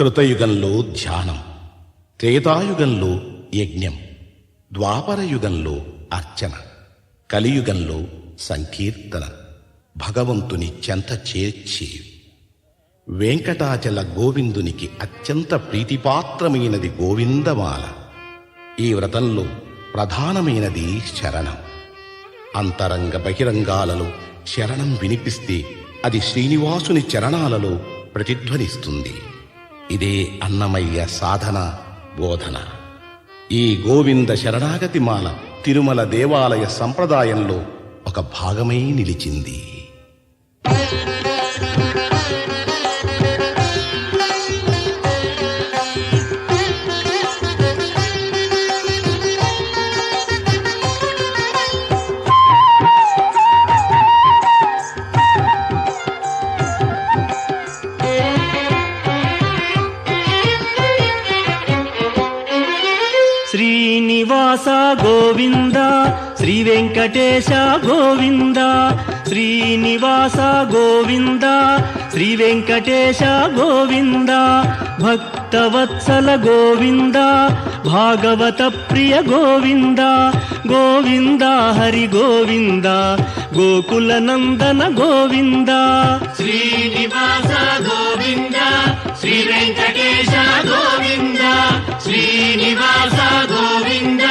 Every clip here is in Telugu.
కృతయుగంలో ధ్యానం, త్రేతాయుగంలో యజ్ఞం, ద్వాపరయుగంలో అర్చన, కలియుగంలో సంకీర్తన, భగవంతుని చెంత చేర్చి వెంకటాచల గోవిందునికి అత్యంత ప్రీతిపాత్రమైనది గోవిందమాల. ఈ వ్రతంలో ప్రధానమైనది శరణం. అంతరంగ బహిరంగాలలో శరణం వినిపిస్తే అది శ్రీనివాసుని చరణాలలో ప్రతిధ్వనిస్తుంది. ఇదే అన్నమయ్య సాధన బోధన. ఈ గోవింద శరణాగతిమాల తిరుమల దేవాలయ సంప్రదాయంలో ఒక భాగమై నిలిచింది. శ్రీనివాస గోవింద, శ్రీ వెంకటేశ గోవింద. శ్రీనివాస గోవింద, శ్రీ వెంకటేశ గోవింద. భక్తవత్సల గోవింద, భాగవత ప్రియ గోవింద. గోవింద హరి గోవింద, గోకుల నందన గోవింద. శ్రీనివాస గోవింద, శ్రీ వెంకటేశ గోవింద. శ్రీనివాస గోవింద,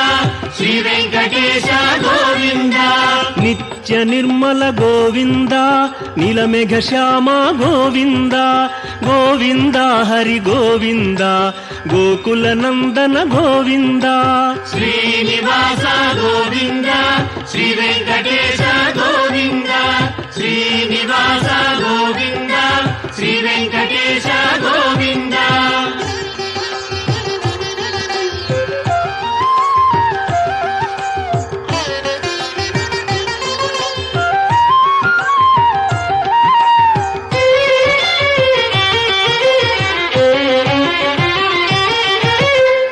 శ్రీ వెంకటేశ గోవింద. నిత్య నిర్మల గోవింద, నీలమేఘ శ్యామ గోవింద. గోవింద హరి గోవింద, గోకుల నందన గోవింద. శ్రీనివాస గోవింద, శ్రీ వెంకటేశ గోవింద. శ్రీనివాస గోవింద, శ్రీ వెంకటేశ గోవింద.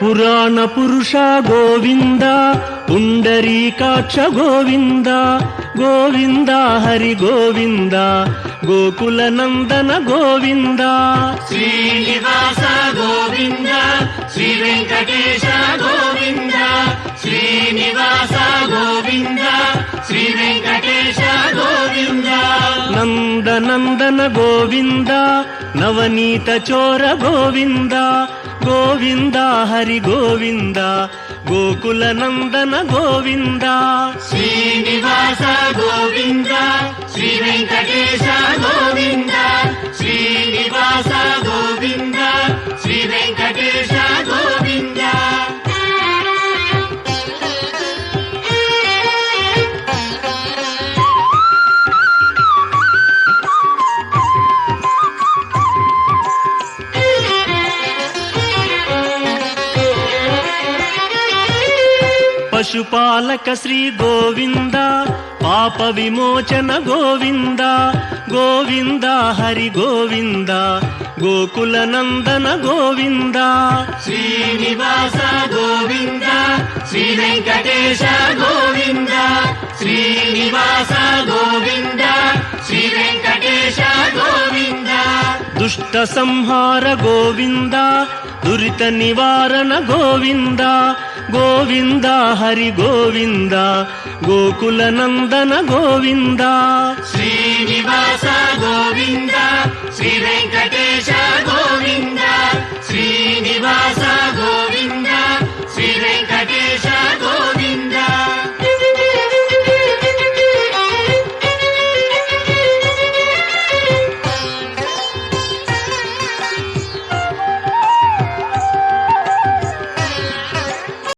పురాణ పురుష గోవింద, పుండరీకాక్ష గోవింద. గోవింద హరి గోవింద, గోకుల నందన గోవింద. శ్రీనివాస గోవింద, శ్రీ వెంకటేశ గోవింద. శ్రీనివాస గోవింద, శ్రీ వెంకటేశ గోవింద. నందనందన గోవింద, నవనీత చోర గోవింద. గోవింద హరి గోవింద, గోకుల నందన గోవింద. శ్రీనివాస గోవింద, శ్రీ వెంకటేశ గోవింద. శ్రీనివాస గోవింద, శ్రీ వెంకటేశ గోవింద. పశుపాలక శ్రీ గోవింద, పాప విమోచన గోవింద. గోవింద హరి గోవింద, గోకుల నందన గోవింద. శ్రీనివాస గోవింద, శ్రీ వెంకటేశ గోవింద. శ్రీనివాస గోవింద, శ్రీ వెంకటేశ గోవింద. దుష్ట సంహార గోవింద, దురిత నివారణ గోవింద. గోవింద హరి గోవింద, గోకుల నందన గోవింద. శ్రీనివాస గోవింద, శ్రీ వెంకటేశ గోవింద.